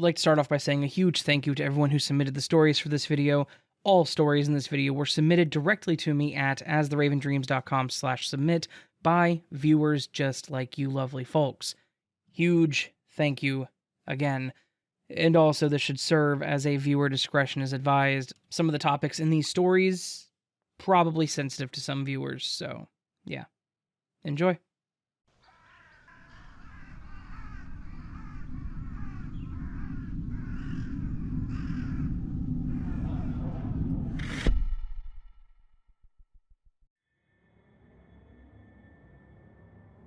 like to start off by saying a huge thank you to everyone who submitted the stories for this video. All stories in this video were submitted directly to me at astheravendreams.com/submit by viewers just like you lovely folks. Huge thank you again. And also, this should serve as a viewer discretion is advised. Some of the topics in these stories, probably sensitive to some viewers, so yeah. Enjoy.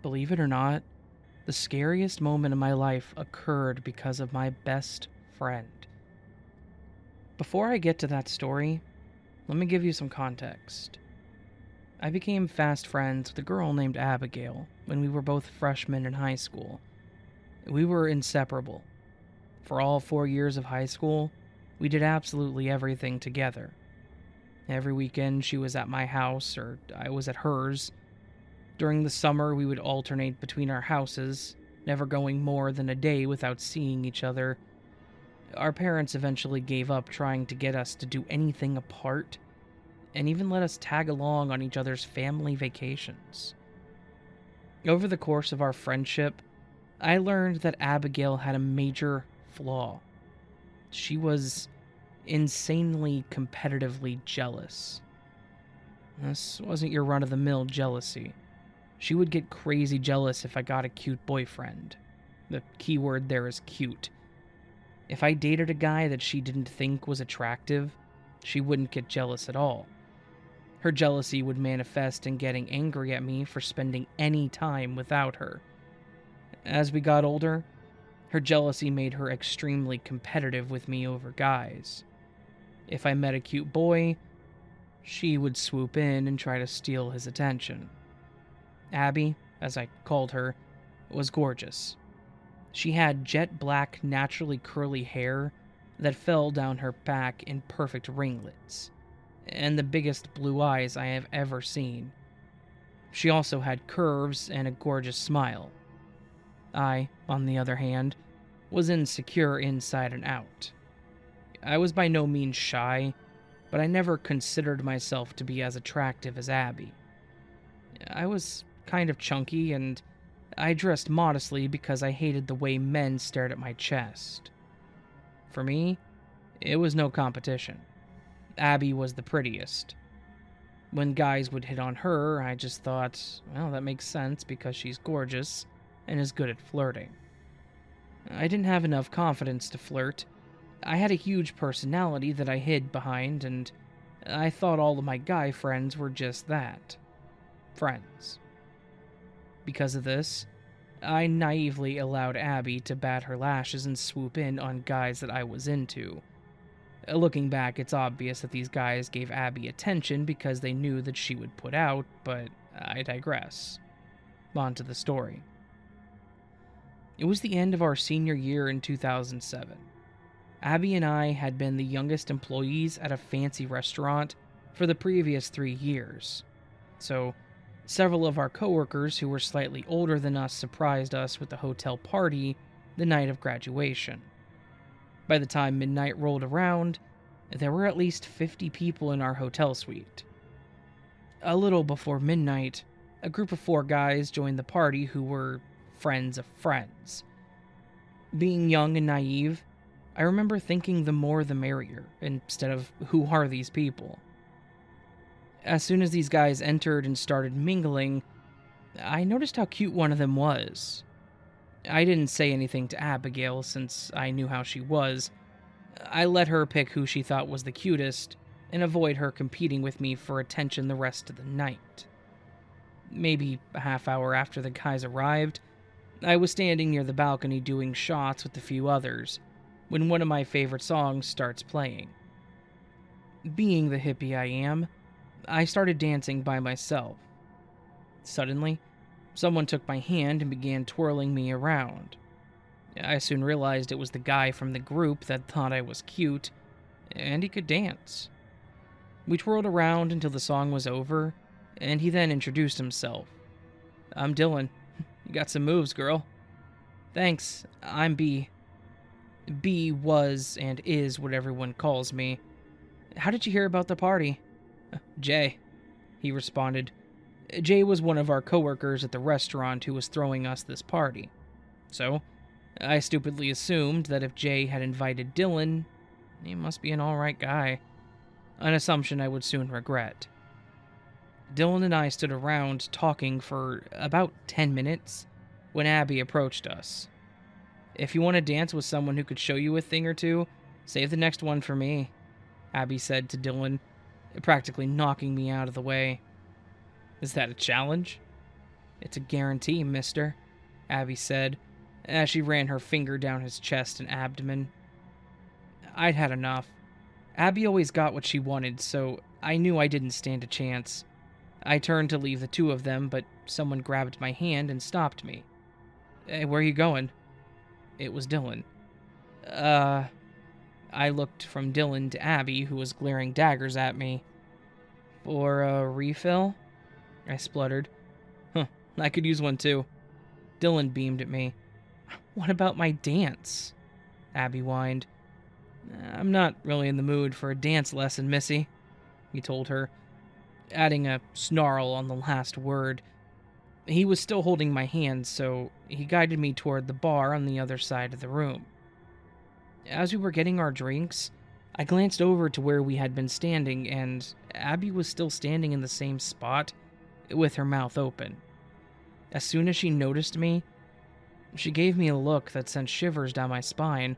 Believe it or not, the scariest moment in my life occurred because of my best friend. Before I get to that story, let me give you some context. I became fast friends with a girl named Abigail when we were both freshmen in high school. We were inseparable. For all 4 years of high school, we did absolutely everything together. Every weekend she was at my house or I was at hers. During the summer, we would alternate between our houses, never going more than a day without seeing each other. Our parents eventually gave up trying to get us to do anything apart, and even let us tag along on each other's family vacations. Over the course of our friendship, I learned that Abigail had a major flaw. She was insanely competitively jealous. This wasn't your run-of-the-mill jealousy. She would get crazy jealous if I got a cute boyfriend. The key word there is cute. If I dated a guy that she didn't think was attractive, she wouldn't get jealous at all. Her jealousy would manifest in getting angry at me for spending any time without her. As we got older, her jealousy made her extremely competitive with me over guys. If I met a cute boy, she would swoop in and try to steal his attention. Abby, as I called her, was gorgeous. She had jet black, naturally curly hair that fell down her back in perfect ringlets, and the biggest blue eyes I have ever seen. She also had curves and a gorgeous smile. I, on the other hand, was insecure inside and out. I was by no means shy, but I never considered myself to be as attractive as Abby. I was kind of chunky, and I dressed modestly because I hated the way men stared at my chest. For me, it was no competition. Abby was the prettiest. When guys would hit on her, I just thought, well, that makes sense because she's gorgeous and is good at flirting. I didn't have enough confidence to flirt. I had a huge personality that I hid behind, and I thought all of my guy friends were just that. Friends. Because of this, I naively allowed Abby to bat her lashes and swoop in on guys that I was into. Looking back, it's obvious that these guys gave Abby attention because they knew that she would put out, but I digress. On to the story. It was the end of our senior year in 2007. Abby and I had been the youngest employees at a fancy restaurant for the previous 3 years. So, several of our coworkers who were slightly older than us surprised us with a hotel party the night of graduation. By the time midnight rolled around, there were at least 50 people in our hotel suite. A little before midnight, a group of 4 guys joined the party who were friends of friends. Being young and naive, I remember thinking the more the merrier, instead of who are these people. As soon as these guys entered and started mingling, I noticed how cute one of them was. I didn't say anything to Abigail since I knew how she was. I let her pick who she thought was the cutest and avoid her competing with me for attention the rest of the night. Maybe a half hour after the guys arrived, I was standing near the balcony doing shots with a few others when one of my favorite songs starts playing. Being the hippie I am, I started dancing by myself. Suddenly, someone took my hand and began twirling me around. I soon realized it was the guy from the group that thought I was cute, and he could dance. We twirled around until the song was over, and he then introduced himself. "I'm Dylan. You got some moves, girl." "Thanks, I'm B." B was and is what everyone calls me. How did you hear about the party? Jay, he responded. Jay was one of our coworkers at the restaurant who was throwing us this party. So, I stupidly assumed that if Jay had invited Dylan, he must be an alright guy. An assumption I would soon regret. Dylan and I stood around talking for about 10 minutes when Abby approached us. If you want to dance with someone who could show you a thing or two, save the next one for me, Abby said to Dylan, practically knocking me out of the way. Is that a challenge? It's a guarantee, mister, Abby said, as she ran her finger down his chest and abdomen. I'd had enough. Abby always got what she wanted, so I knew I didn't stand a chance. I turned to leave the two of them, but someone grabbed my hand and stopped me. Hey, where are you going? It was Dylan. I looked from Dylan to Abby, who was glaring daggers at me. For a refill? I spluttered. I could use one too. Dylan beamed at me. What about my dance? Abby whined. I'm not really in the mood for a dance lesson, Missy, he told her, adding a snarl on the last word. He was still holding my hand, so he guided me toward the bar on the other side of the room. As we were getting our drinks, I glanced over to where we had been standing, and Abby was still standing in the same spot, with her mouth open. As soon as she noticed me, she gave me a look that sent shivers down my spine.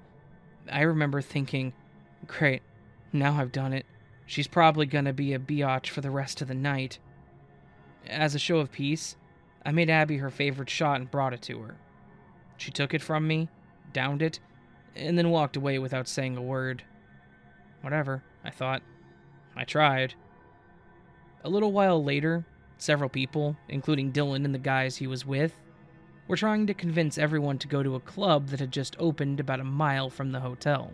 I remember thinking, great, now I've done it. She's probably gonna be a biatch for the rest of the night. As a show of peace, I made Abby her favorite shot and brought it to her. She took it from me, downed it, and then walked away without saying a word. Whatever, I thought. I tried. A little while later, several people, including Dylan and the guys he was with, were trying to convince everyone to go to a club that had just opened about a mile from the hotel.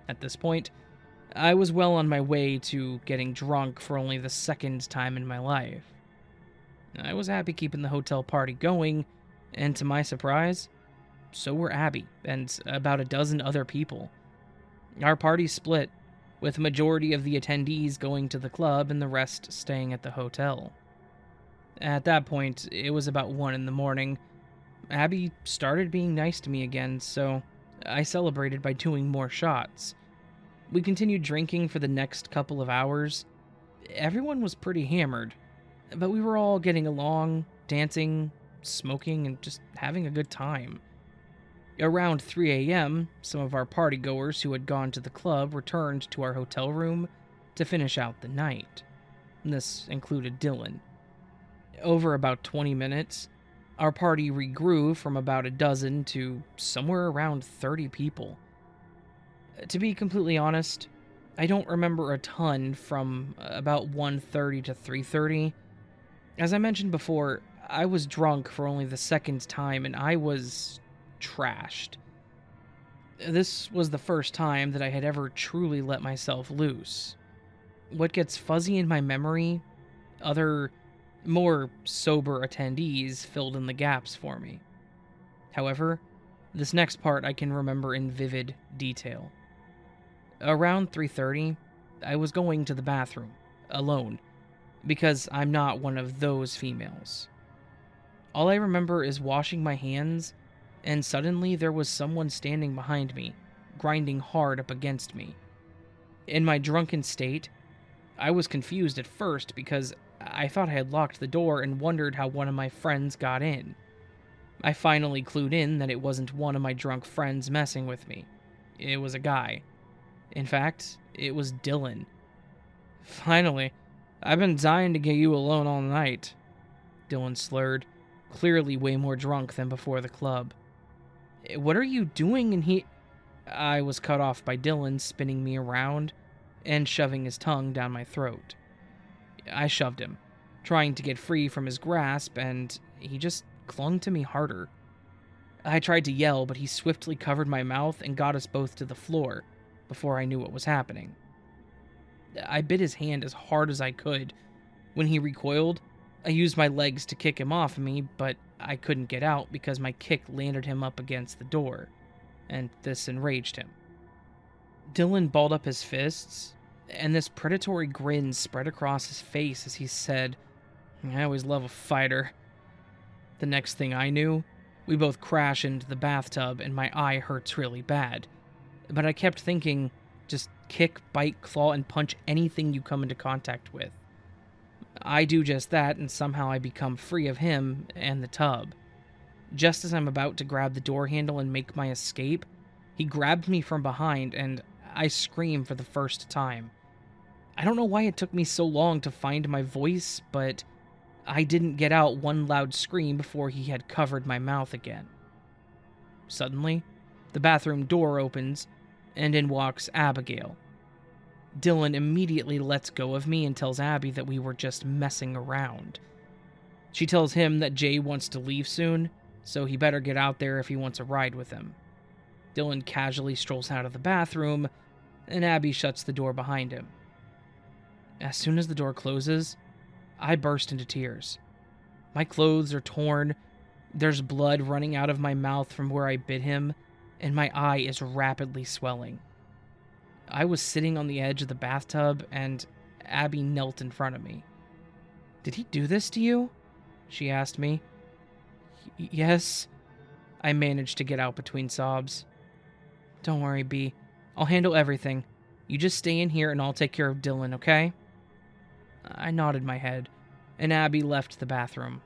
At this point, I was well on my way to getting drunk for only the second time in my life. I was happy keeping the hotel party going, and to my surprise, so were Abby and about a dozen other people. Our party split, with the majority of the attendees going to the club and the rest staying at the hotel. At that point, it was about 1 in the morning. Abby started being nice to me again, so I celebrated by doing more shots. We continued drinking for the next couple of hours. Everyone was pretty hammered, but we were all getting along, dancing, smoking, and just having a good time. Around 3 a.m., some of our partygoers who had gone to the club returned to our hotel room to finish out the night. This included Dylan. Over about 20 minutes, our party regrew from about a dozen to somewhere around 30 people. To be completely honest, I don't remember a ton from about 1:30 to 3:30. As I mentioned before, I was drunk for only the second time and I was trashed. This was the first time that I had ever truly let myself loose. What gets fuzzy in my memory, other, more sober attendees filled in the gaps for me. However, this next part I can remember in vivid detail. Around 3:30, I was going to the bathroom, alone, because I'm not one of those females. All I remember is washing my hands, and suddenly there was someone standing behind me, grinding hard up against me. In my drunken state, I was confused at first because I thought I had locked the door and wondered how one of my friends got in. I finally clued in that it wasn't one of my drunk friends messing with me. It was a guy. In fact, it was Dylan. Finally, I've been dying to get you alone all night, Dylan slurred, clearly way more drunk than before the club. What are you doing in here? I was cut off by Dylan spinning me around and shoving his tongue down my throat. I shoved him, trying to get free from his grasp, and he just clung to me harder. I tried to yell, but he swiftly covered my mouth and got us both to the floor before I knew what was happening. I bit his hand as hard as I could. When he recoiled, I used my legs to kick him off me, but I couldn't get out because my kick landed him up against the door. and this enraged him. Dylan balled up his fists, and this predatory grin spread across his face as he said, "I always love a fighter." The next thing I knew, we both crash into the bathtub and my eye hurts really bad. But I kept thinking, just kick, bite, claw, and punch anything you come into contact with. I do just that, and somehow I become free of him and the tub. Just as I'm about to grab the door handle and make my escape, he grabbed me from behind, and I scream for the first time. I don't know why it took me so long to find my voice, but I didn't get out one loud scream before he had covered my mouth again. Suddenly, the bathroom door opens, and in walks Abigail. Dylan immediately lets go of me and tells Abby that we were just messing around. She tells him that Jay wants to leave soon, so he better get out there if he wants a ride with him. Dylan casually strolls out of the bathroom, and Abby shuts the door behind him. As soon as the door closes, I burst into tears. My clothes are torn, there's blood running out of my mouth from where I bit him, and my eye is rapidly swelling. I was sitting on the edge of the bathtub, and Abby knelt in front of me. "Did he do this to you?" she asked me. "Yes," I managed to get out between sobs. "Don't worry, B. I'll handle everything. You just stay in here and I'll take care of Dylan, okay?" I nodded my head, and Abby left the bathroom.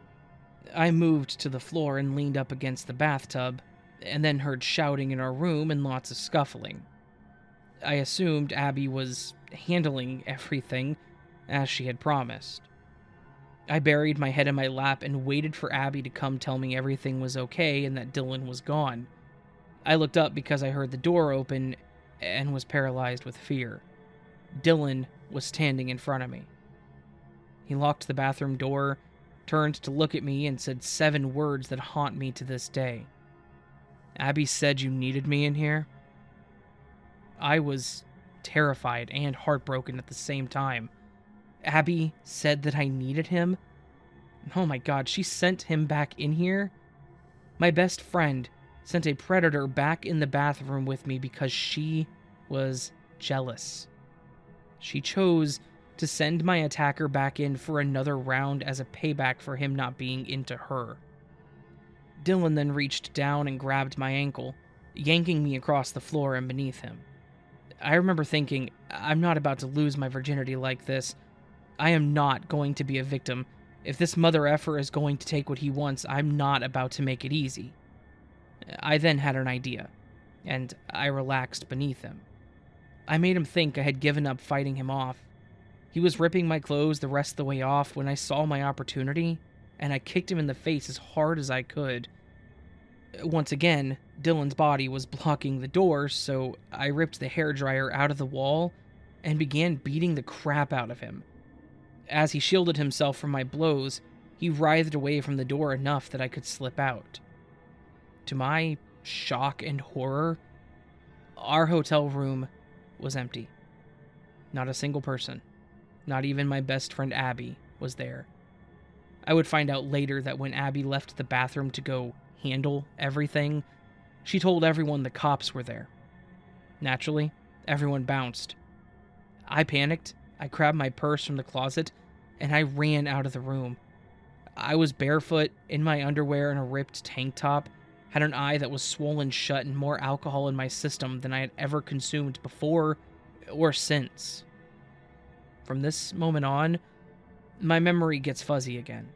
I moved to the floor and leaned up against the bathtub, and then heard shouting in our room and lots of scuffling. I assumed Abby was handling everything as she had promised. I buried my head in my lap and waited for Abby to come tell me everything was okay and that Dylan was gone. I looked up because I heard the door open and was paralyzed with fear. Dylan was standing in front of me. He locked the bathroom door, turned to look at me, and said 7 words that haunt me to this day. "Abby said you needed me in here." I was terrified and heartbroken at the same time. Abby said that I needed him? Oh my god, she sent him back in here? My best friend sent a predator back in the bathroom with me because she was jealous. She chose to send my attacker back in for another round as a payback for him not being into her. Dylan then reached down and grabbed my ankle, yanking me across the floor and beneath him. I remember thinking, I'm not about to lose my virginity like this. I am not going to be a victim. If this mother effer is going to take what he wants, I'm not about to make it easy. I then had an idea, and I relaxed beneath him. I made him think I had given up fighting him off. He was ripping my clothes the rest of the way off when I saw my opportunity, and I kicked him in the face as hard as I could. Once again, Dylan's body was blocking the door, so I ripped the hairdryer out of the wall and began beating the crap out of him. As he shielded himself from my blows, he writhed away from the door enough that I could slip out. To my shock and horror, our hotel room was empty. Not a single person, not even my best friend Abby, was there. I would find out later that when Abby left the bathroom to go handle everything, she told everyone the cops were there. Naturally, everyone bounced. I panicked, I grabbed my purse from the closet, and I ran out of the room. I was barefoot, in my underwear and a ripped tank top, had an eye that was swollen shut and more alcohol in my system than I had ever consumed before or since. From this moment on, my memory gets fuzzy again.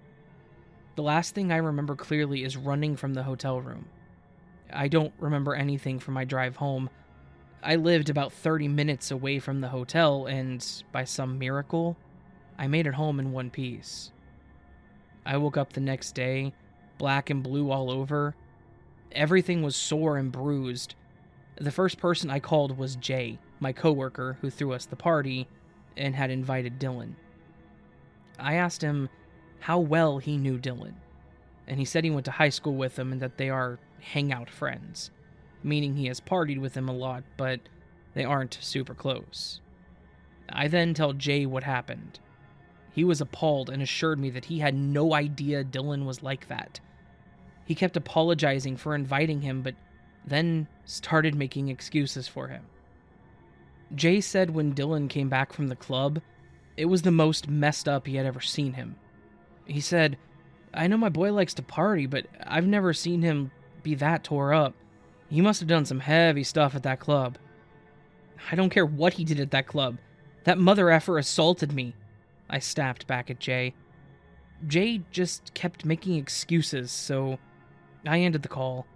The last thing I remember clearly is running from the hotel room. I don't remember anything from my drive home. I lived about 30 minutes away from the hotel, and by some miracle, I made it home in one piece. I woke up the next day, black and blue all over. Everything was sore and bruised. The first person I called was Jay, my coworker who threw us the party and had invited Dylan. I asked him how well he knew Dylan, and he said he went to high school with him and that they are hangout friends, meaning he has partied with him a lot, but they aren't super close. I then tell Jay what happened. He was appalled and assured me that he had no idea Dylan was like that. He kept apologizing for inviting him, but then started making excuses for him. Jay said when Dylan came back from the club, it was the most messed up he had ever seen him. He said, "I know my boy likes to party, but I've never seen him be that tore up. He must have done some heavy stuff at that club." "I don't care what he did at that club. That mother effer assaulted me," I snapped back at Jay. Jay just kept making excuses, so I ended the call.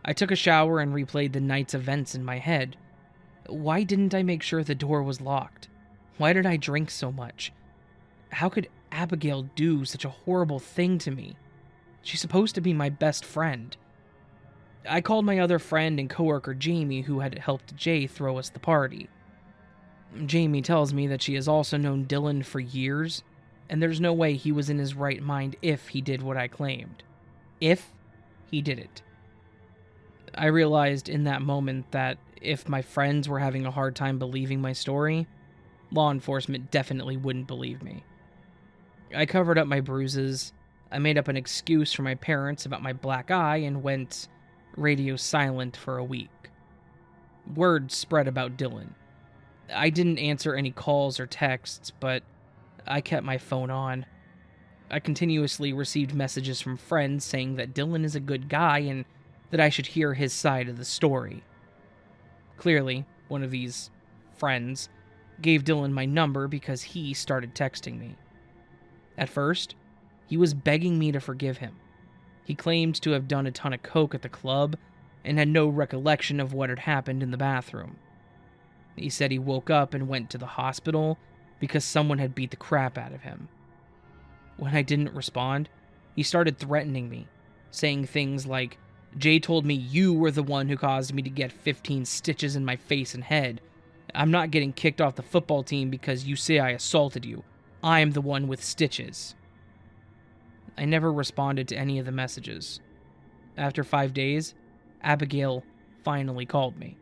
I took a shower and replayed the night's events in my head. Why didn't I make sure the door was locked? Why did I drink so much? How could Abigail do such a horrible thing to me? She's supposed to be my best friend. I called my other friend and coworker Jamie, who had helped Jay throw us the party. Jamie tells me that she has also known Dylan for years, and there's no way he was in his right mind if he did what I claimed. If he did it. I realized in that moment that if my friends were having a hard time believing my story, law enforcement definitely wouldn't believe me. I covered up my bruises, I made up an excuse for my parents about my black eye, and went radio silent for a week. Word spread about Dylan. I didn't answer any calls or texts, but I kept my phone on. I continuously received messages from friends saying that Dylan is a good guy and that I should hear his side of the story. Clearly, one of these friends gave Dylan my number because he started texting me. At first, he was begging me to forgive him. He claimed to have done a ton of coke at the club and had no recollection of what had happened in the bathroom. He said he woke up and went to the hospital because someone had beat the crap out of him. When I didn't respond, he started threatening me, saying things like, "Jay told me you were the one who caused me to get 15 stitches in my face and head. I'm not getting kicked off the football team because you say I assaulted you. I'm the one with stitches." I never responded to any of the messages. After 5 days, Abigail finally called me.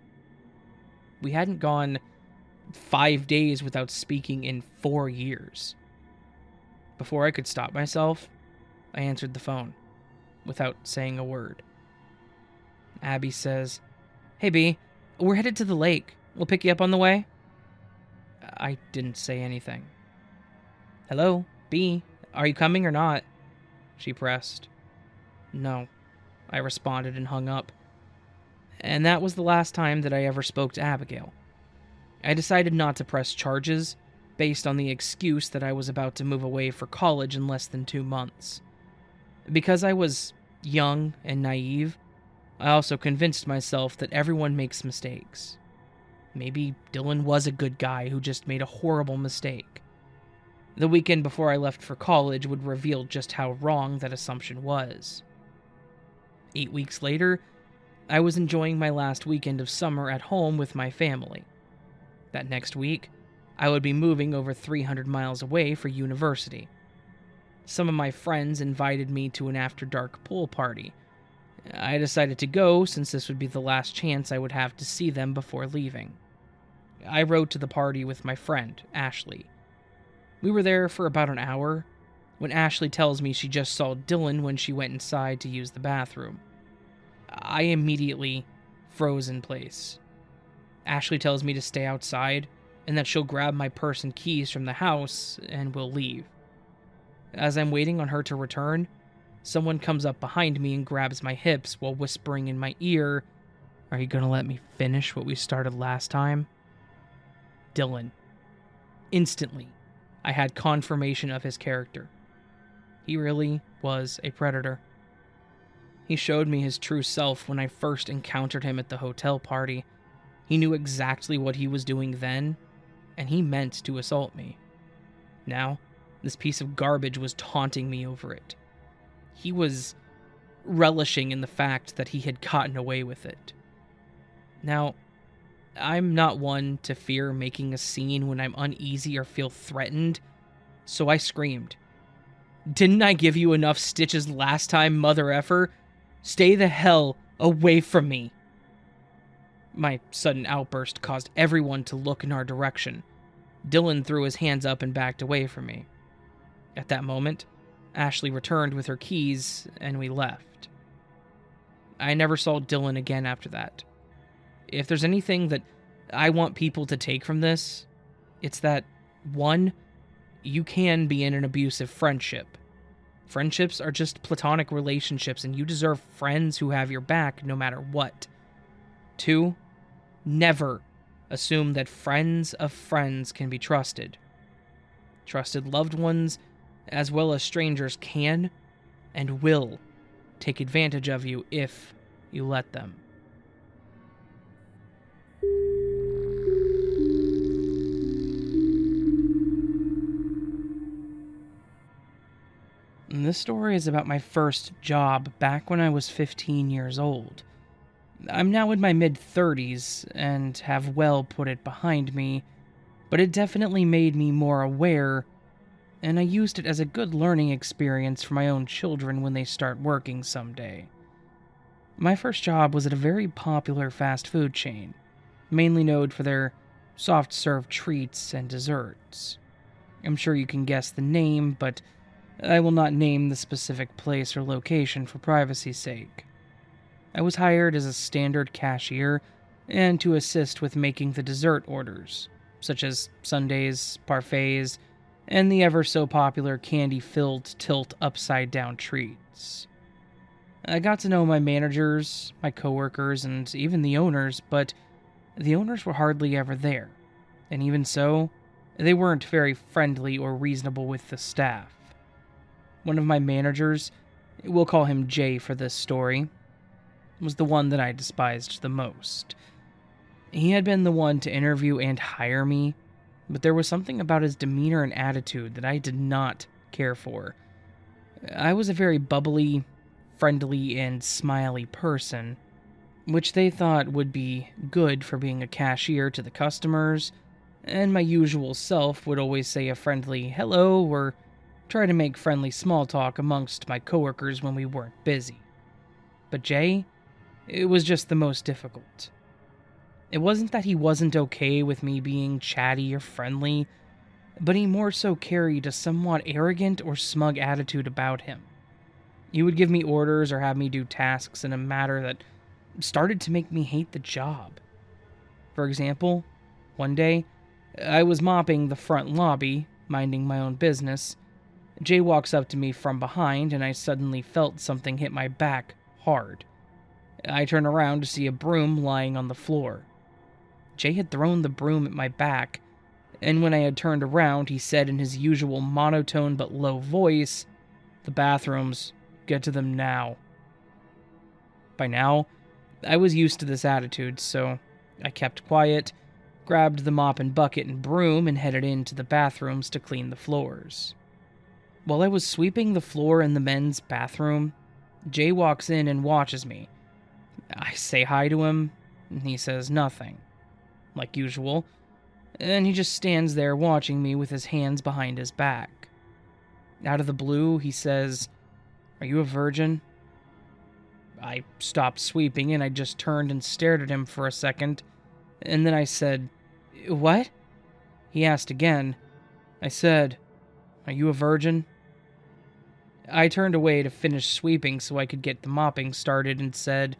We hadn't gone 5 days without speaking in 4 years. Before I could stop myself, I answered the phone, without saying a word. Abby says, "Hey, B, we're headed to the lake. We'll pick you up on the way." I didn't say anything. "Hello, B, are you coming or not?" she pressed. "No," I responded and hung up. And that was the last time that I ever spoke to Abigail. I decided not to press charges, based on the excuse that I was about to move away for college in less than 2 months. Because I was young and naive, I also convinced myself that everyone makes mistakes. Maybe Dylan was a good guy who just made a horrible mistake. The weekend before I left for college would reveal just how wrong that assumption was. 8 weeks later, I was enjoying my last weekend of summer at home with my family. That next week, I would be moving over 300 miles away for university. Some of my friends invited me to an after-dark pool party. I decided to go since this would be the last chance I would have to see them before leaving. I rode to the party with my friend, Ashley. We were there for about an hour, when Ashley tells me she just saw Dylan when she went inside to use the bathroom. I immediately froze in place. Ashley tells me to stay outside, and that she'll grab my purse and keys from the house, and we'll leave. As I'm waiting on her to return, someone comes up behind me and grabs my hips while whispering in my ear, "Are you gonna let me finish what we started last time?" Dylan. Instantly, I had confirmation of his character. He really was a predator. He showed me his true self when I first encountered him at the hotel party. He knew exactly what he was doing then, and he meant to assault me. Now, this piece of garbage was taunting me over it. He was relishing in the fact that he had gotten away with it. Now, I'm not one to fear making a scene when I'm uneasy or feel threatened, so I screamed. "Didn't I give you enough stitches last time, mother effer? Stay the hell away from me." My sudden outburst caused everyone to look in our direction. Dylan threw his hands up and backed away from me. At that moment, Ashley returned with her keys, and we left. I never saw Dylan again after that. If there's anything that I want people to take from this, it's that, 1, you can be in an abusive friendship. Friendships are just platonic relationships, and you deserve friends who have your back no matter what. 2, never assume that friends of friends can be trusted. Trusted loved ones, as well as strangers, can and will take advantage of you if you let them. And this story is about my first job back when I was 15 years old. I'm now in my mid-30s and have well put it behind me, but it definitely made me more aware, and I used it as a good learning experience for my own children when they start working someday. My first job was at a very popular fast food chain, mainly known for their soft-serve treats and desserts. I'm sure you can guess the name, but I will not name the specific place or location for privacy's sake. I was hired as a standard cashier and to assist with making the dessert orders, such as sundaes, parfaits, and the ever-so-popular candy-filled tilt upside-down treats. I got to know my managers, my coworkers, and even the owners, but the owners were hardly ever there, and even so, they weren't very friendly or reasonable with the staff. One of my managers, we'll call him Jay for this story, was the one that I despised the most. He had been the one to interview and hire me, but there was something about his demeanor and attitude that I did not care for. I was a very bubbly, friendly, and smiley person, which they thought would be good for being a cashier to the customers, and my usual self would always say a friendly hello or try to make friendly small talk amongst my coworkers when we weren't busy. But Jay, it was just the most difficult. It wasn't that he wasn't okay with me being chatty or friendly, but he more so carried a somewhat arrogant or smug attitude about him. He would give me orders or have me do tasks in a manner that started to make me hate the job. For example, one day, I was mopping the front lobby, minding my own business. Jay walks up to me from behind, and I suddenly felt something hit my back hard. I turn around to see a broom lying on the floor. Jay had thrown the broom at my back, and when I had turned around, he said in his usual monotone but low voice, "The bathrooms, get to them now." By now, I was used to this attitude, so I kept quiet, grabbed the mop and bucket and broom, and headed into the bathrooms to clean the floors. While I was sweeping the floor in the men's bathroom, Jay walks in and watches me. I say hi to him, and he says nothing, like usual, and he just stands there watching me with his hands behind his back. Out of the blue, he says, "Are you a virgin?" I stopped sweeping and I just turned and stared at him for a second, and then I said, "What?" He asked again. I said, "Are you a virgin?" I turned away to finish sweeping so I could get the mopping started and said,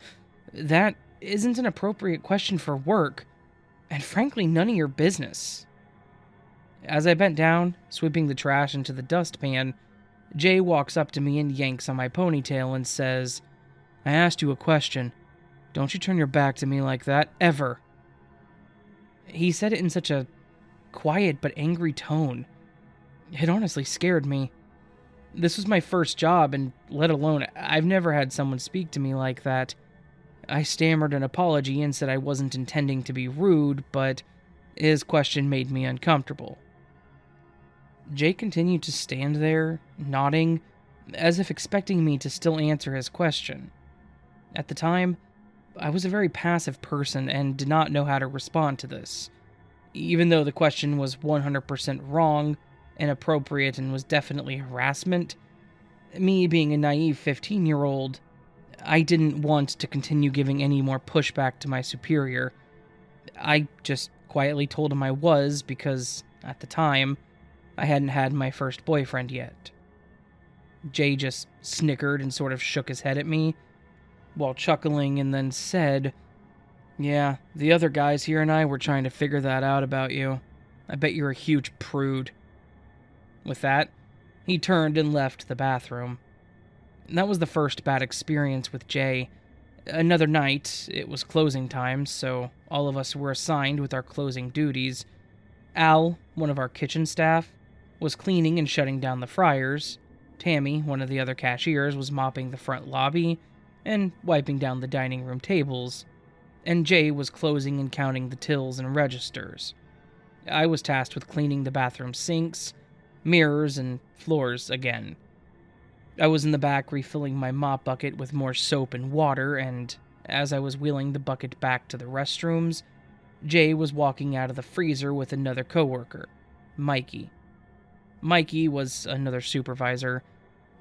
"That isn't an appropriate question for work, and frankly, none of your business." As I bent down, sweeping the trash into the dustpan, Jay walks up to me and yanks on my ponytail and says, "I asked you a question. Don't you turn your back to me like that, ever." He said it in such a quiet but angry tone. It honestly scared me. This was my first job, and let alone, I've never had someone speak to me like that. I stammered an apology and said I wasn't intending to be rude, but his question made me uncomfortable. Jay continued to stand there, nodding, as if expecting me to still answer his question. At the time, I was a very passive person and did not know how to respond to this. Even though the question was 100% wrong, inappropriate, and was definitely harassment, me being a naive 15-year-old, I didn't want to continue giving any more pushback to my superior. I just quietly told him I was because, at the time, I hadn't had my first boyfriend yet. Jay just snickered and sort of shook his head at me. while chuckling, and then said, "Yeah, the other guys here and I were trying to figure that out about you. I bet you're a huge prude." With that, he turned and left the bathroom. That was the first bad experience with Jay. Another night, it was closing time, so all of us were assigned with our closing duties. Al, one of our kitchen staff, was cleaning and shutting down the fryers. Tammy, one of the other cashiers, was mopping the front lobby and wiping down the dining room tables. And Jay was closing and counting the tills and registers. I was tasked with cleaning the bathroom sinks, mirrors, and floors again. I was in the back refilling my mop bucket with more soap and water, and as I was wheeling the bucket back to the restrooms, Jay was walking out of the freezer with another coworker, Mikey. Mikey was another supervisor,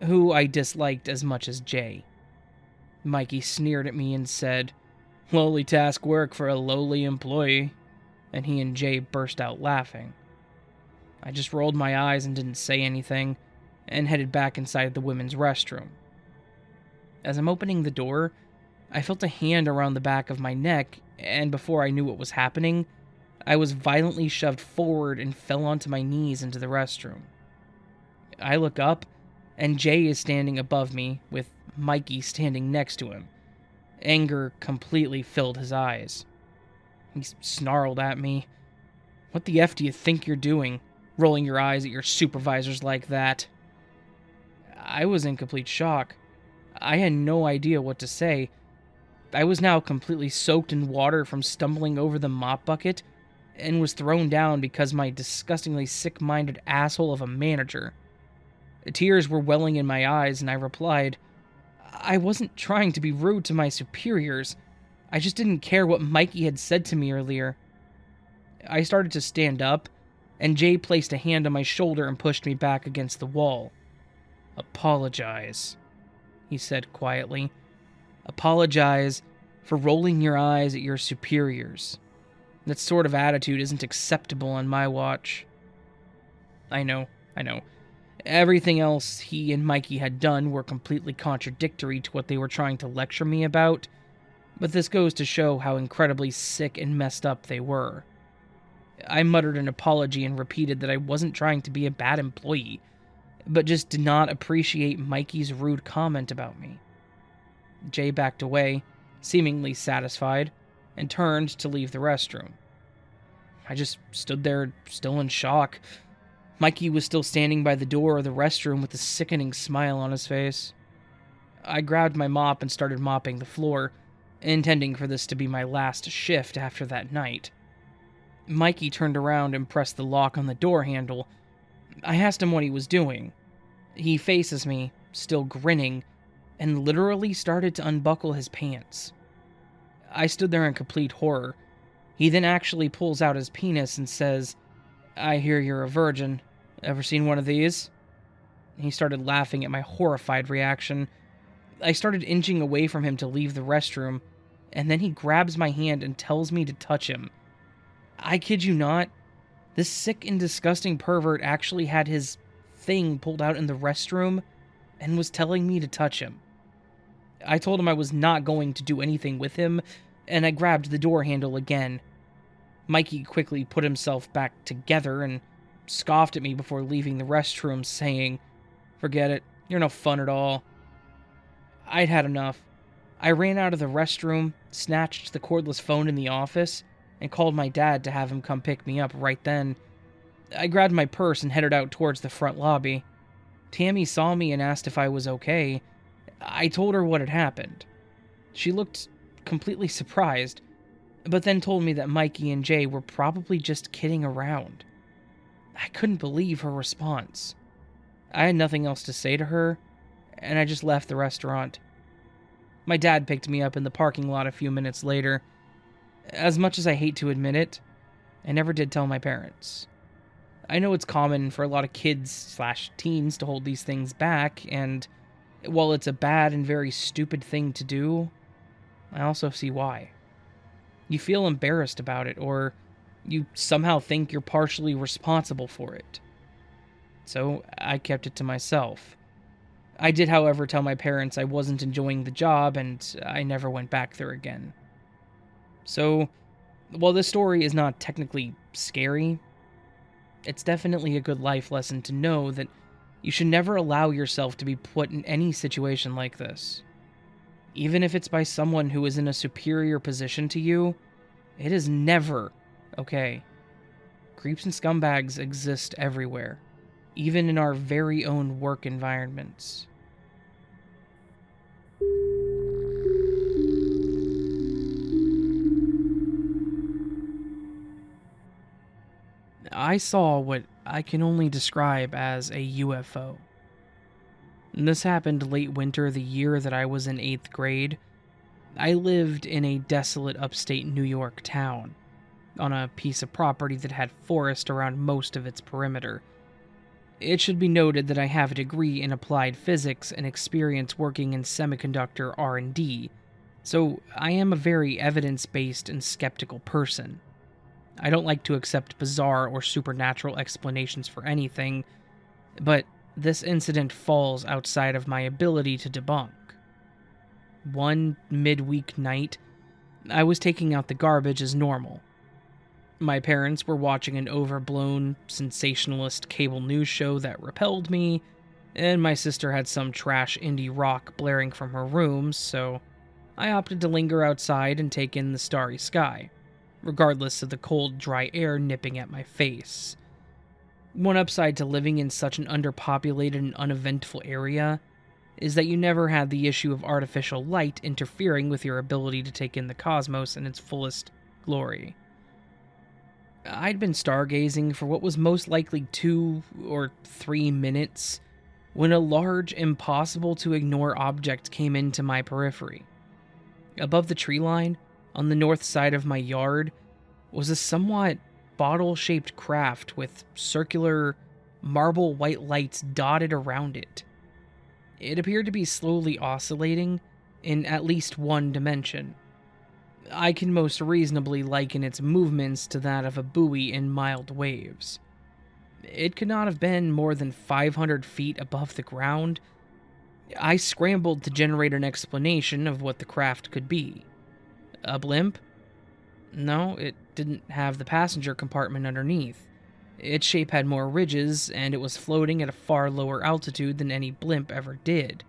who I disliked as much as Jay. Mikey sneered at me and said, "Lowly task work for a lowly employee," and he and Jay burst out laughing. I just rolled my eyes and didn't say anything, and headed back inside the women's restroom. As I'm opening the door, I felt a hand around the back of my neck, and before I knew what was happening, I was violently shoved forward and fell onto my knees into the restroom. I look up, and Jay is standing above me, with Mikey standing next to him. Anger completely filled his eyes. He snarled at me. "What the F do you think you're doing, rolling your eyes at your supervisors like that?" I was in complete shock. I had no idea what to say. I was now completely soaked in water from stumbling over the mop bucket, and was thrown down because my disgustingly sick-minded asshole of a manager. Tears were welling in my eyes, and I replied, "I wasn't trying to be rude to my superiors. I just didn't care what Mikey had said to me earlier." I started to stand up, and Jay placed a hand on my shoulder and pushed me back against the wall. "Apologize," he said quietly. "Apologize for rolling your eyes at your superiors. That sort of attitude isn't acceptable on my watch." I know. Everything else he and Mikey had done were completely contradictory to what they were trying to lecture me about, but this goes to show how incredibly sick and messed up they were. I muttered an apology and repeated that I wasn't trying to be a bad employee, but just did not appreciate Mikey's rude comment about me. Jay backed away, seemingly satisfied, and turned to leave the restroom. I just stood there, still in shock. Mikey was still standing by the door of the restroom with a sickening smile on his face. I grabbed my mop and started mopping the floor, intending for this to be my last shift after that night. Mikey turned around and pressed the lock on the door handle. I asked him what he was doing. He faces me, still grinning, and literally started to unbuckle his pants. I stood there in complete horror. He then actually pulls out his penis and says, "I hear you're a virgin. Ever seen one of these?" He started laughing at my horrified reaction. I started inching away from him to leave the restroom, and then he grabs my hand and tells me to touch him. I kid you not, this sick and disgusting pervert actually had his thing pulled out in the restroom and was telling me to touch him. I told him I was not going to do anything with him, and I grabbed the door handle again. Mikey quickly put himself back together and scoffed at me before leaving the restroom, saying, "Forget it, you're no fun at all." I'd had enough. I ran out of the restroom, snatched the cordless phone in the office, and called my dad to have him come pick me up right then. I grabbed my purse and headed out towards the front lobby. Tammy saw me and asked if I was okay. I told her what had happened. She looked completely surprised, but then told me that Mikey and Jay were probably just kidding around. I couldn't believe her response. I had nothing else to say to her, and I just left the restaurant. My dad picked me up in the parking lot a few minutes later. As much as I hate to admit it, I never did tell my parents. I know it's common for a lot of kids/teens to hold these things back, and while it's a bad and very stupid thing to do, I also see why. You feel embarrassed about it, or you somehow think you're partially responsible for it. So I kept it to myself. I did, however, tell my parents I wasn't enjoying the job and I never went back there again. So, while this story is not technically scary, it's definitely a good life lesson to know that you should never allow yourself to be put in any situation like this. Even if it's by someone who is in a superior position to you, it is never okay. Creeps and scumbags exist everywhere, even in our very own work environments. I saw what I can only describe as a UFO. And this happened late winter the year that I was in 8th grade. I lived in a desolate upstate New York town, on a piece of property that had forest around most of its perimeter. It should be noted that I have a degree in applied physics and experience working in semiconductor R&D, so I am a very evidence-based and skeptical person. I don't like to accept bizarre or supernatural explanations for anything, but this incident falls outside of my ability to debunk. One midweek night, I was taking out the garbage as normal. My parents were watching an overblown, sensationalist cable news show that repelled me, and my sister had some trash indie rock blaring from her room, so I opted to linger outside and take in the starry sky, regardless of the cold, dry air nipping at my face. One upside to living in such an underpopulated and uneventful area is that you never had the issue of artificial light interfering with your ability to take in the cosmos in its fullest glory. I'd been stargazing for what was most likely 2 or 3 minutes when a large, impossible-to-ignore object came into my periphery. Above the tree line, on the north side of my yard, was a somewhat bottle-shaped craft with circular, marble white lights dotted around it. It appeared to be slowly oscillating in at least one dimension. I can most reasonably liken its movements to that of a buoy in mild waves. It could not have been more than 500 feet above the ground. I scrambled to generate an explanation of what the craft could be. A blimp? No, it didn't have the passenger compartment underneath. Its shape had more ridges, and it was floating at a far lower altitude than any blimp ever did.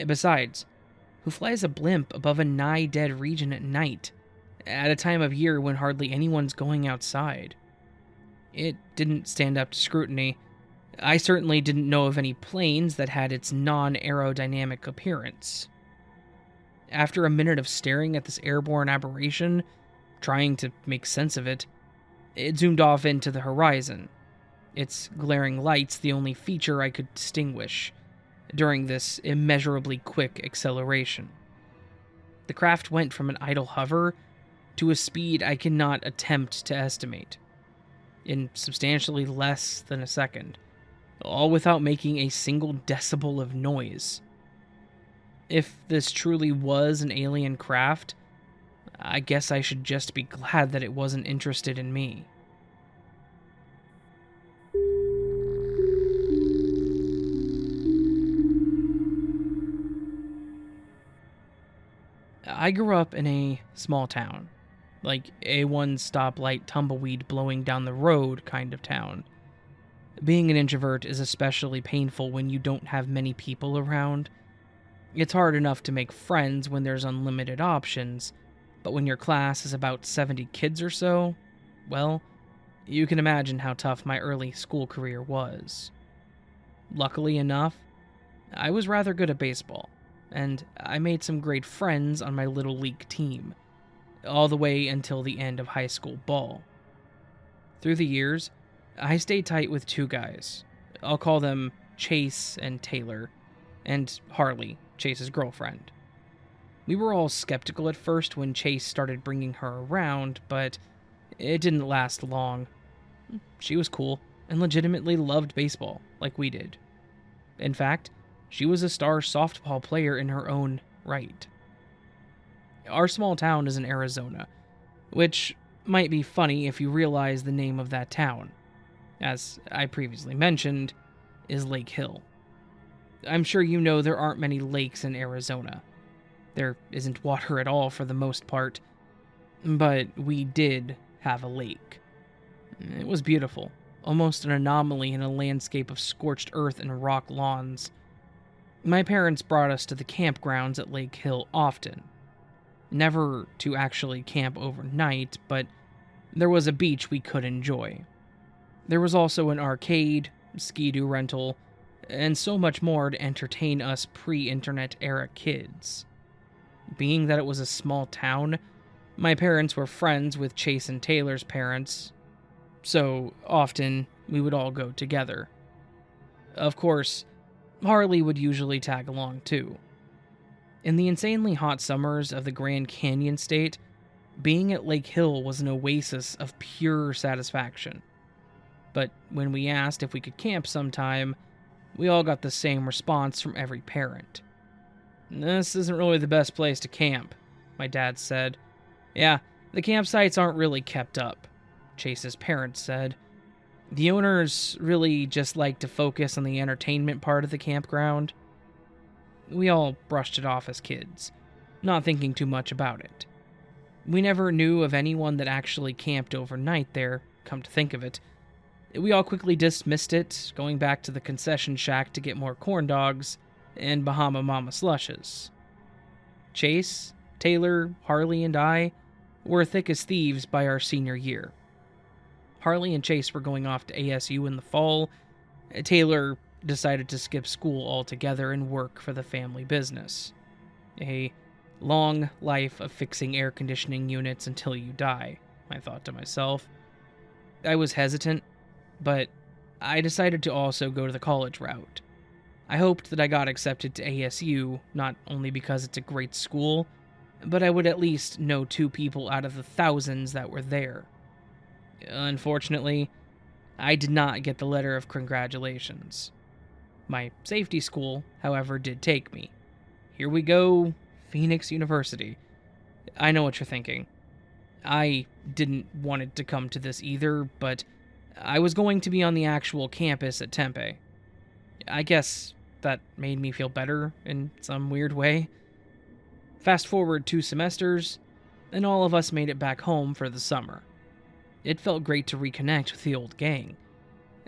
Besides, who flies a blimp above a nigh-dead region at night, at a time of year when hardly anyone's going outside? It didn't stand up to scrutiny. I certainly didn't know of any planes that had its non-aerodynamic appearance. After a minute of staring at this airborne aberration, trying to make sense of it, it zoomed off into the horizon, its glaring lights the only feature I could distinguish during this immeasurably quick acceleration. The craft went from an idle hover to a speed I cannot attempt to estimate, in substantially less than a second, all without making a single decibel of noise. If this truly was an alien craft, I guess I should just be glad that it wasn't interested in me. I grew up in a small town, like a one-stoplight tumbleweed blowing down the road kind of town. Being an introvert is especially painful when you don't have many people around. It's hard enough to make friends when there's unlimited options, but when your class is about 70 kids or so, well, you can imagine how tough my early school career was. Luckily enough, I was rather good at baseball, and I made some great friends on my little league team, all the way until the end of high school ball. Through the years, I stayed tight with 2 guys. I'll call them Chase and Taylor, and Harley, Chase's girlfriend. We were all skeptical at first when Chase started bringing her around, but it didn't last long. She was cool and legitimately loved baseball, like we did. In fact, she was a star softball player in her own right. Our small town is in Arizona, which might be funny if you realize the name of that town. As I previously mentioned, is Lake Hill. I'm sure you know there aren't many lakes in Arizona. There isn't water at all for the most part, but we did have a lake. It was beautiful, almost an anomaly in a landscape of scorched earth and rock lawns. My parents brought us to the campgrounds at Lake Hill often. Never to actually camp overnight, but there was a beach we could enjoy. There was also an arcade, ski-doo rental, and so much more to entertain us pre-internet era kids. Being that it was a small town, my parents were friends with Chase and Taylor's parents, so often we would all go together. Of course, Harley would usually tag along too. In the insanely hot summers of the Grand Canyon state, being at Lake Hill was an oasis of pure satisfaction. But when we asked if we could camp sometime, we all got the same response from every parent. "This isn't really the best place to camp," my dad said. "Yeah, the campsites aren't really kept up," Chase's parents said. "The owners really just like to focus on the entertainment part of the campground." We all brushed it off as kids, not thinking too much about it. We never knew of anyone that actually camped overnight there, come to think of it. We all quickly dismissed it, going back to the concession shack to get more corn dogs and Bahama Mama slushes. Chase, Taylor, Harley, and I were thick as thieves by our senior year. Harley and Chase were going off to ASU in the fall. Taylor decided to skip school altogether and work for the family business. A long life of fixing air conditioning units until you die, I thought to myself. I was hesitant, but I decided to also go to the college route. I hoped that I got accepted to ASU, not only because it's a great school, but I would at least know 2 people out of the thousands that were there. Unfortunately, I did not get the letter of congratulations. My safety school, however, did take me. Here we go, Phoenix University. I know what you're thinking. I didn't want it to come to this either, but I was going to be on the actual campus at Tempe. I guess that made me feel better in some weird way. Fast forward 2 semesters, and all of us made it back home for the summer. It felt great to reconnect with the old gang.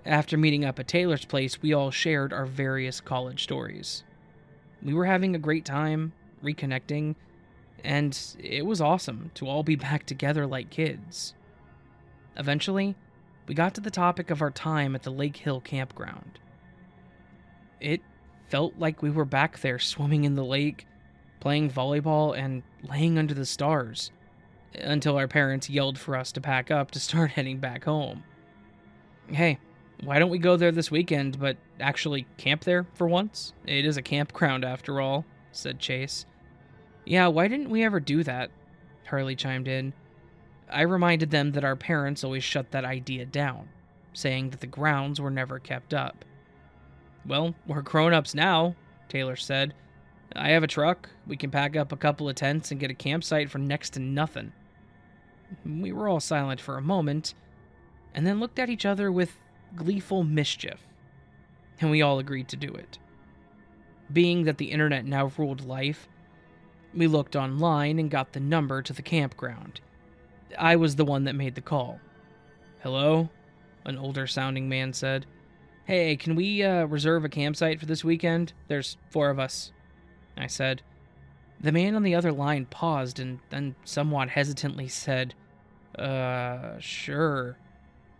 After meeting up at Taylor's place, we all shared our various college stories. We were having a great time, reconnecting, and it was awesome to all be back together like kids. Eventually, we got to the topic of our time at the Lake Hill campground. It felt like we were back there swimming in the lake, playing volleyball, and laying under the stars, until our parents yelled for us to pack up to start heading back home. "Hey, why don't we go there this weekend, but actually camp there for once? It is a campground after all," said Chase. "Yeah, why didn't we ever do that?" Harley chimed in. I reminded them that our parents always shut that idea down, saying that the grounds were never kept up. "Well, we're grown-ups now," Taylor said. "I have a truck. We can pack up a couple of tents and get a campsite for next to nothing." We were all silent for a moment, and then looked at each other with gleeful mischief, and we all agreed to do it. Being that the internet now ruled life, we looked online and got the number to the campground. I was the one that made the call. "Hello?" an older-sounding man said. "Hey, can we reserve a campsite for this weekend? There's 4 of us," I said. The man on the other line paused and then somewhat hesitantly said, Sure.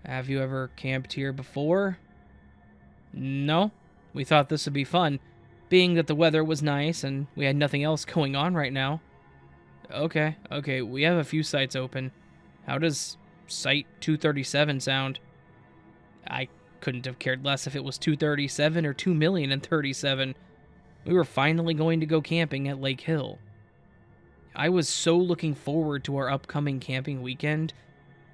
Have you ever camped here before?" "No. We thought this would be fun, being that the weather was nice and we had nothing else going on right now." Okay, we have a few sites open. How does Site 237 sound?" I couldn't have cared less if it was 237 or 2,037. We were finally going to go camping at Lake Hill. I was so looking forward to our upcoming camping weekend.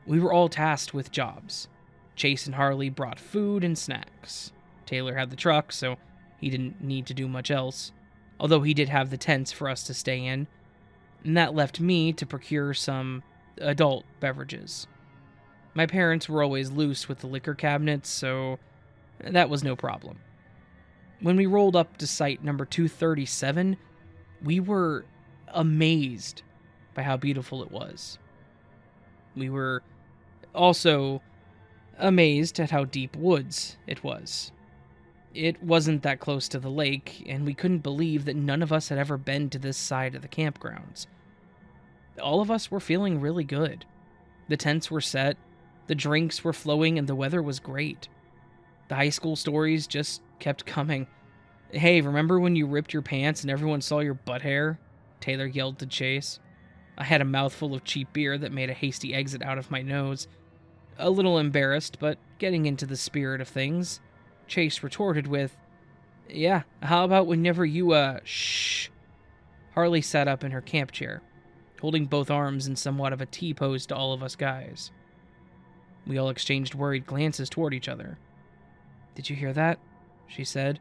We were all tasked with jobs. Chase and Harley brought food and snacks. Taylor had the truck, so he didn't need to do much else, although he did have the tents for us to stay in, and that left me to procure some adult beverages. My parents were always loose with the liquor cabinets, so that was no problem. When we rolled up to site number 237, we were amazed by how beautiful it was. We were also amazed at how deep woods it was. It wasn't that close to the lake, and we couldn't believe that none of us had ever been to this side of the campgrounds. All of us were feeling really good. The tents were set, the drinks were flowing, and the weather was great. The high school stories just kept coming. "Hey, remember when you ripped your pants and everyone saw your butt hair?" Taylor yelled to Chase. I had a mouthful of cheap beer that made a hasty exit out of my nose. A little embarrassed, but getting into the spirit of things, Chase retorted with, "Yeah, how about whenever you, shh." Harley sat up in her camp chair, holding both arms in somewhat of a T-pose to all of us guys. We all exchanged worried glances toward each other. "Did you hear that?" she said.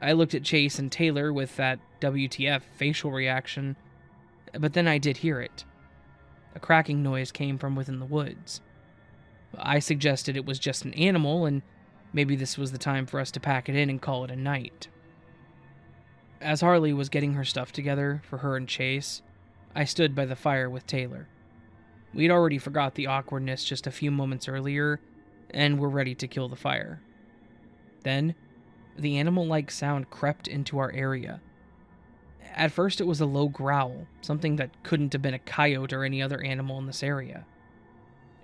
I looked at Chase and Taylor with that WTF facial reaction, but then I did hear it. A cracking noise came from within the woods. I suggested it was just an animal, and maybe this was the time for us to pack it in and call it a night. As Harley was getting her stuff together for her and Chase, I stood by the fire with Taylor. We'd already forgot the awkwardness just a few moments earlier, and were ready to kill the fire. Then, the animal-like sound crept into our area. At first it was a low growl, something that couldn't have been a coyote or any other animal in this area.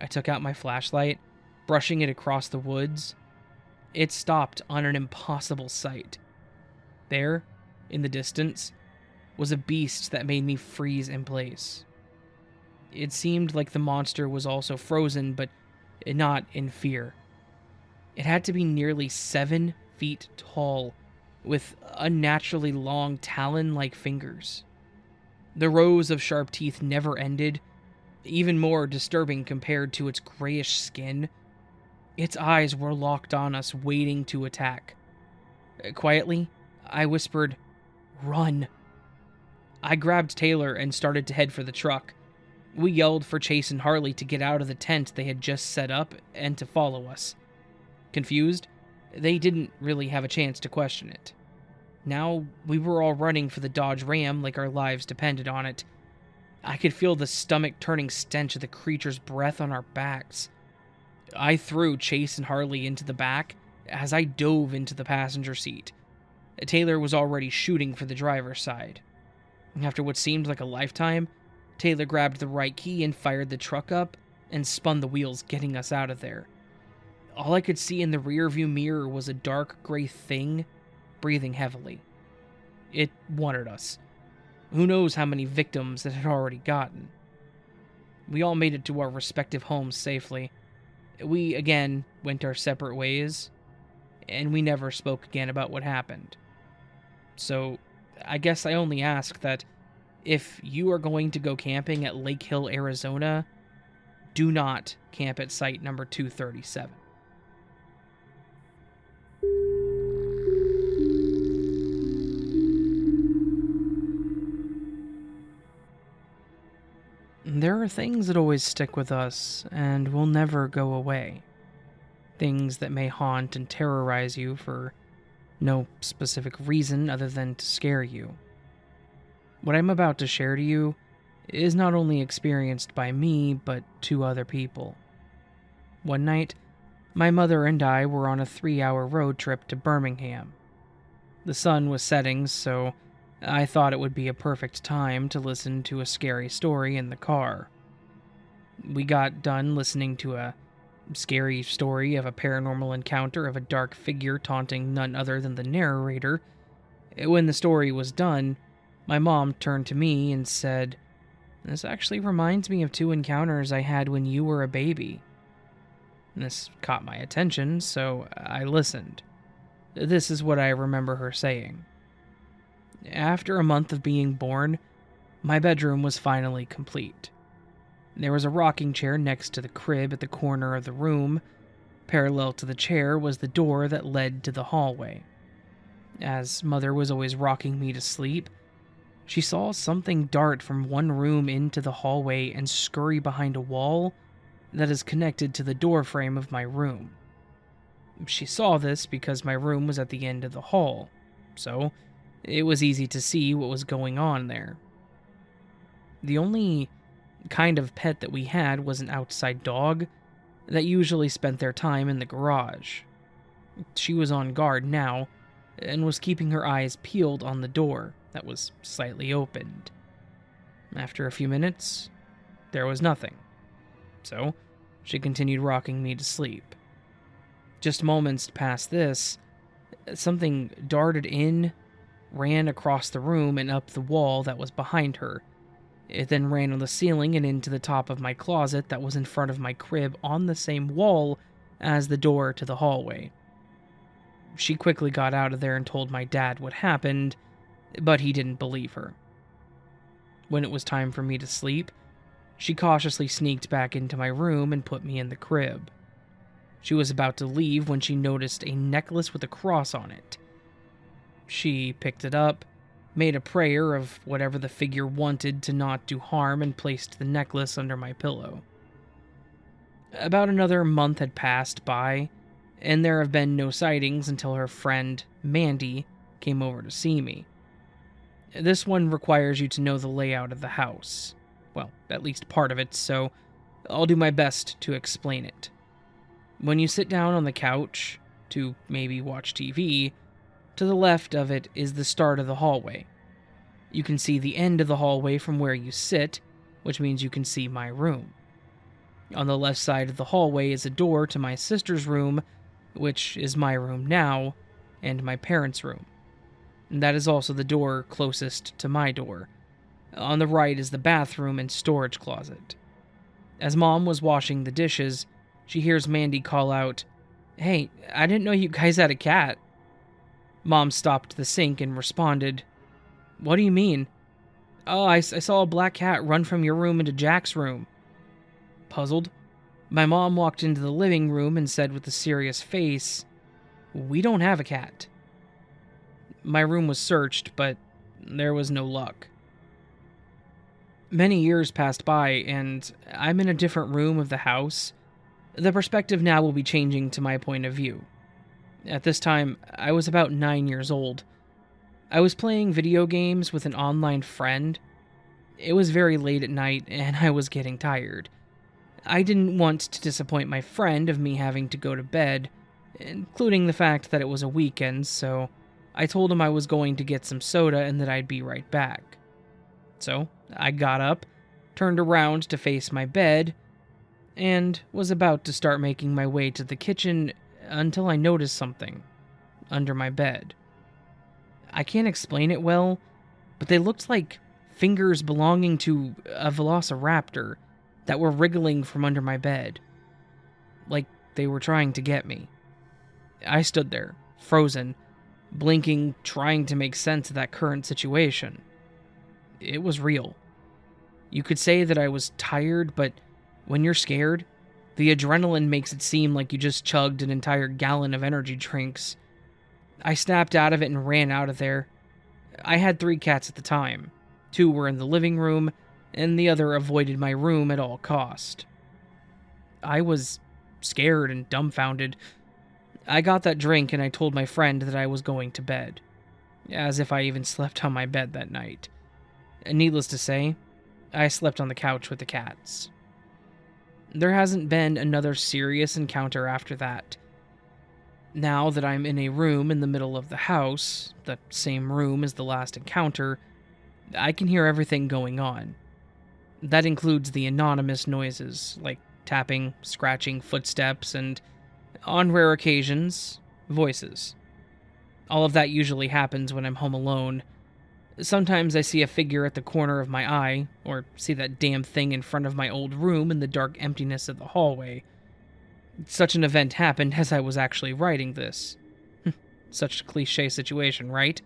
I took out my flashlight, brushing it across the woods. It stopped on an impossible sight. There, in the distance, was a beast that made me freeze in place. It seemed like the monster was also frozen, but not in fear. It had to be nearly 7 feet tall, with unnaturally long talon-like fingers. The rows of sharp teeth never ended, even more disturbing compared to its grayish skin. Its eyes were locked on us, waiting to attack. Quietly, I whispered, "Run." I grabbed Taylor and started to head for the truck. We yelled for Chase and Harley to get out of the tent they had just set up and to follow us. Confused, they didn't really have a chance to question it. Now, we were all running for the Dodge Ram like our lives depended on it. I could feel the stomach-turning stench of the creature's breath on our backs. I threw Chase and Harley into the back as I dove into the passenger seat. Taylor was already shooting for the driver's side. After what seemed like a lifetime, Taylor grabbed the right key and fired the truck up and spun the wheels, getting us out of there. All I could see in the rearview mirror was a dark gray thing breathing heavily. It wanted us. Who knows how many victims it had already gotten. We all made it to our respective homes safely. We again went our separate ways, and we never spoke again about what happened. So, I guess I only ask that if you are going to go camping at Lake Hill, Arizona, do not camp at site number 237. There are things that always stick with us and will never go away. Things that may haunt and terrorize you for no specific reason other than to scare you. What I'm about to share to you is not only experienced by me, but 2 other people. One night, my mother and I were on a 3-hour road trip to Birmingham. The sun was setting, so I thought it would be a perfect time to listen to a scary story in the car. We got done listening to a scary story of a paranormal encounter of a dark figure taunting none other than the narrator. When the story was done, my mom turned to me and said, "This actually reminds me of 2 encounters I had when you were a baby." This caught my attention, so I listened. This is what I remember her saying. After a month of being born, my bedroom was finally complete. There was a rocking chair next to the crib at the corner of the room. Parallel to the chair was the door that led to the hallway. As Mother was always rocking me to sleep, she saw something dart from one room into the hallway and scurry behind a wall that is connected to the door frame of my room. She saw this because my room was at the end of the hall, so it was easy to see what was going on there. The only kind of pet that we had was an outside dog that usually spent their time in the garage. She was on guard now and was keeping her eyes peeled on the door that was slightly opened. After a few minutes, there was nothing, so she continued rocking me to sleep. Just moments past this, something darted in, ran across the room and up the wall that was behind her. It then ran on the ceiling and into the top of my closet that was in front of my crib on the same wall as the door to the hallway. She quickly got out of there and told my dad what happened, but he didn't believe her. When it was time for me to sleep, she cautiously sneaked back into my room and put me in the crib. She was about to leave when she noticed a necklace with a cross on it. She picked it up, made a prayer of whatever the figure wanted to not do harm, and placed the necklace under my pillow. About another month had passed by, and there have been no sightings until her friend, Mandy, came over to see me. This one requires you to know the layout of the house. Well, at least part of it, so I'll do my best to explain it. When you sit down on the couch to maybe watch TV, to the left of it is the start of the hallway. You can see the end of the hallway from where you sit, which means you can see my room. On the left side of the hallway is a door to my sister's room, which is my room now, and my parents' room. And that is also the door closest to my door. On the right is the bathroom and storage closet. As Mom was washing the dishes, she hears Mandy call out, "Hey, I didn't know you guys had a cat." Mom stopped the sink and responded, "What do you mean?" "Oh, I saw a black cat run from your room into Jack's room." Puzzled, my mom walked into the living room and said with a serious face, "We don't have a cat." My room was searched, but there was no luck. Many years passed by, and I'm in a different room of the house. The perspective now will be changing to my point of view. At this time, I was about 9 years old. I was playing video games with an online friend. It was very late at night, and I was getting tired. I didn't want to disappoint my friend of me having to go to bed, including the fact that it was a weekend, so I told him I was going to get some soda and that I'd be right back. So I got up, turned around to face my bed, and was about to start making my way to the kitchen until I noticed something under my bed. I can't explain it well, but they looked like fingers belonging to a velociraptor that were wriggling from under my bed, like they were trying to get me. I stood there, frozen, blinking, trying to make sense of that current situation. It was real. You could say that I was tired, but when you're scared, the adrenaline makes it seem like you just chugged an entire gallon of energy drinks. I snapped out of it and ran out of there. I had 3 cats at the time. 2 were in the living room, and the other avoided my room at all cost. I was scared and dumbfounded. I got that drink and I told my friend that I was going to bed, as if I even slept on my bed that night. Needless to say, I slept on the couch with the cats. There hasn't been another serious encounter after that. Now that I'm in a room in the middle of the house, the same room as the last encounter, I can hear everything going on. That includes the anonymous noises, like tapping, scratching, footsteps, and, on rare occasions, voices. All of that usually happens when I'm home alone. Sometimes I see a figure at the corner of my eye, or see that damn thing in front of my old room in the dark emptiness of the hallway. Such an event happened as I was actually writing this. Such a cliche situation, right?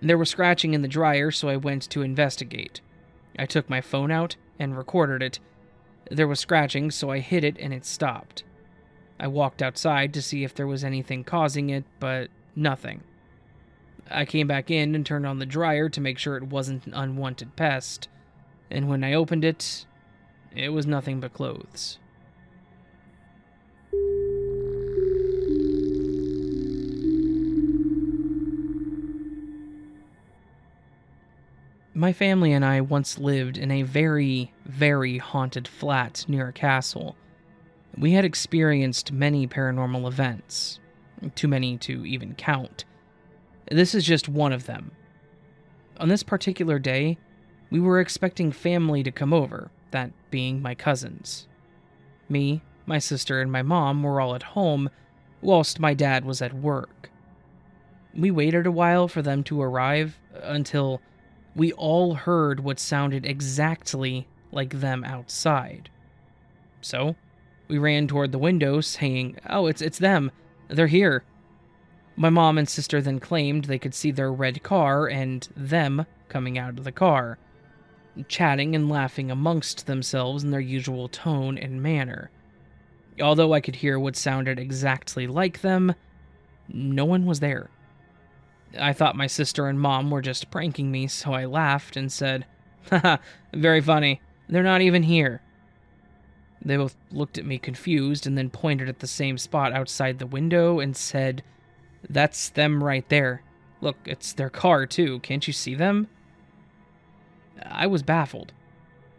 There was scratching in the dryer, so I went to investigate. I took my phone out and recorded it. There was scratching, so I hit it and it stopped. I walked outside to see if there was anything causing it, but nothing. I came back in and turned on the dryer to make sure it wasn't an unwanted pest, and when I opened it, it was nothing but clothes. My family and I once lived in a very, very haunted flat near a castle. We had experienced many paranormal events, too many to even count. This is just one of them. On this particular day, we were expecting family to come over, that being my cousins. Me, my sister, and my mom were all at home, whilst my dad was at work. We waited a while for them to arrive until we all heard what sounded exactly like them outside. So, we ran toward the window saying, "Oh, it's them. They're here." My mom and sister then claimed they could see their red car and them coming out of the car, chatting and laughing amongst themselves in their usual tone and manner. Although I could hear what sounded exactly like them, no one was there. I thought my sister and mom were just pranking me, so I laughed and said, "Haha, very funny. They're not even here." They both looked at me confused and then pointed at the same spot outside the window and said, "That's them right there. Look, it's their car too. Can't you see them?" I was baffled.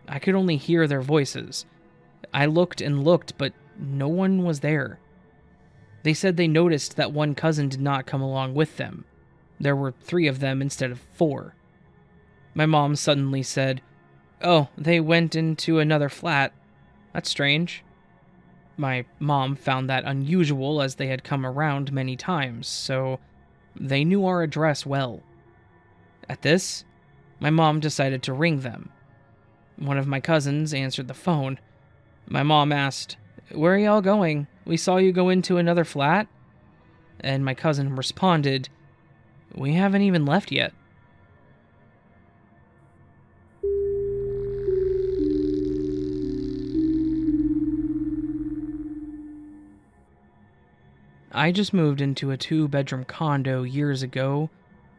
I could only hear their voices. I looked and looked, but no one was there. They said they noticed that one cousin did not come along with them. There were 3 of them instead of 4. My mom suddenly said, "Oh, they went into another flat. That's strange." My mom found that unusual as they had come around many times, so they knew our address well. At this, my mom decided to ring them. One of my cousins answered the phone. My mom asked, "Where are y'all going? We saw you go into another flat." And my cousin responded, "We haven't even left yet." I just moved into a 2-bedroom condo years ago.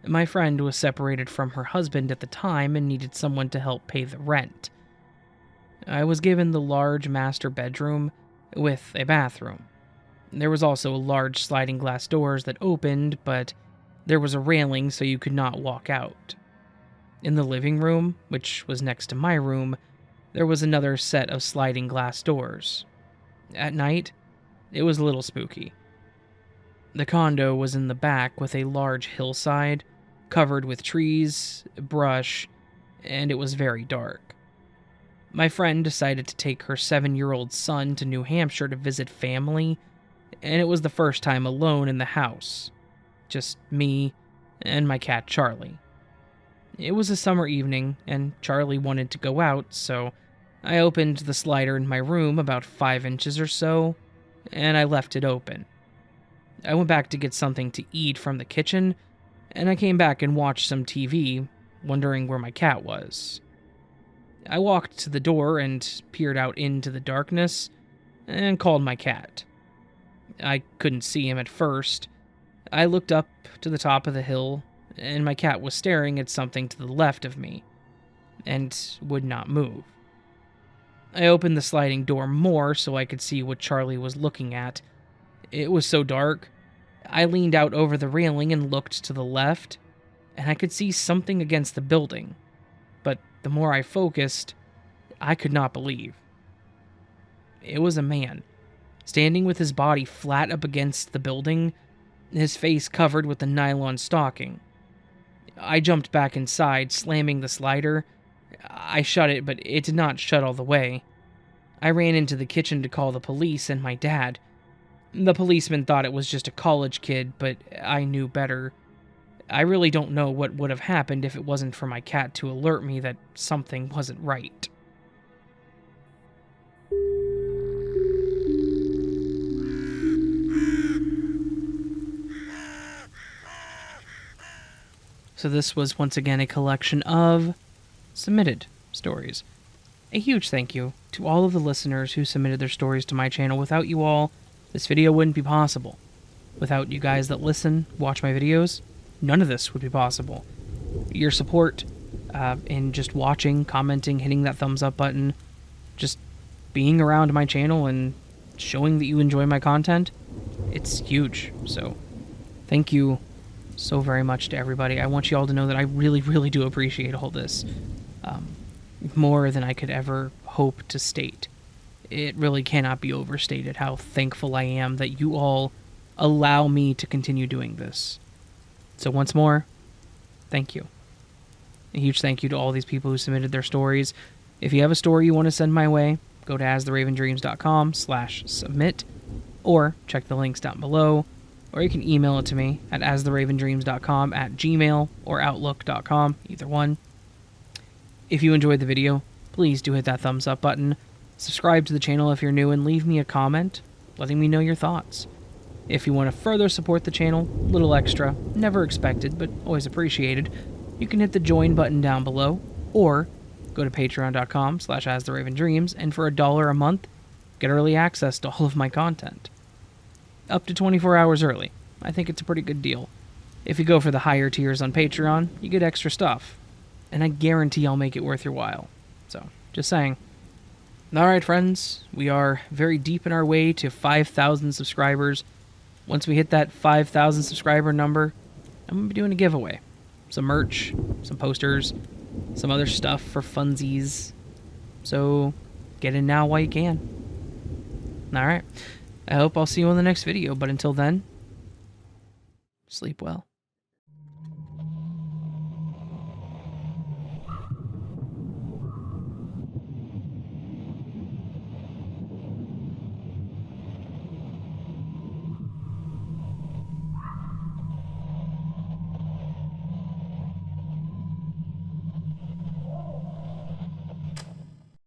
My friend was separated from her husband at the time and needed someone to help pay the rent. I was given the large master bedroom with a bathroom. There was also large sliding glass doors that opened, but there was a railing so you could not walk out. In the living room, which was next to my room, there was another set of sliding glass doors. At night, it was a little spooky. The condo was in the back with a large hillside, covered with trees, brush, and it was very dark. My friend decided to take her 7-year-old son to New Hampshire to visit family, and it was the first time alone in the house. Just me and my cat Charlie. It was a summer evening, and Charlie wanted to go out, so I opened the slider in my room about 5 inches or so, and I left it open. I went back to get something to eat from the kitchen, and I came back and watched some TV, wondering where my cat was. I walked to the door and peered out into the darkness, and called my cat. I couldn't see him at first. I looked up to the top of the hill, and my cat was staring at something to the left of me, and would not move. I opened the sliding door more so I could see what Charlie was looking at. It was so dark. I leaned out over the railing and looked to the left, and I could see something against the building. But the more I focused, I could not believe. It was a man, standing with his body flat up against the building, his face covered with a nylon stocking. I jumped back inside, slamming the slider. I shut it, but it did not shut all the way. I ran into the kitchen to call the police and my dad. The policeman thought it was just a college kid, but I knew better. I really don't know what would have happened if it wasn't for my cat to alert me that something wasn't right. So this was once again a collection of submitted stories. A huge thank you to all of the listeners who submitted their stories to my channel. Without you all, this video wouldn't be possible. Without you guys that listen, watch my videos, none of this would be possible. Your support in just watching, commenting, hitting that thumbs up button, just being around my channel and showing that you enjoy my content, it's huge. So thank you so very much to everybody. I want you all to know that I really, really do appreciate all this. More than I could ever hope to state. It really cannot be overstated how thankful I am that you all allow me to continue doing this. So once more, thank you. A huge thank you to all these people who submitted their stories. If you have a story you want to send my way, go to astheravendreams.com/submit, or check the links down below, or you can email it to me at astheravendreams.com@gmail or outlook.com, either one. If you enjoyed the video, please do hit that thumbs up button, subscribe to the channel if you're new, and leave me a comment letting me know your thoughts. If you want to further support the channel, a little extra, never expected, but always appreciated, you can hit the join button down below, or go to patreon.com/astheravendreams, and for $1 a month, get early access to all of my content. Up to 24 hours early. I think it's a pretty good deal. If you go for the higher tiers on Patreon, you get extra stuff. And I guarantee I'll make it worth your while. So, just saying. Alright friends, we are very deep in our way to 5,000 subscribers. Once we hit that 5,000 subscriber number, I'm going to be doing a giveaway. Some merch, some posters, some other stuff for funsies. So, get in now while you can. Alright, I hope I'll see you on the next video, but until then, sleep well.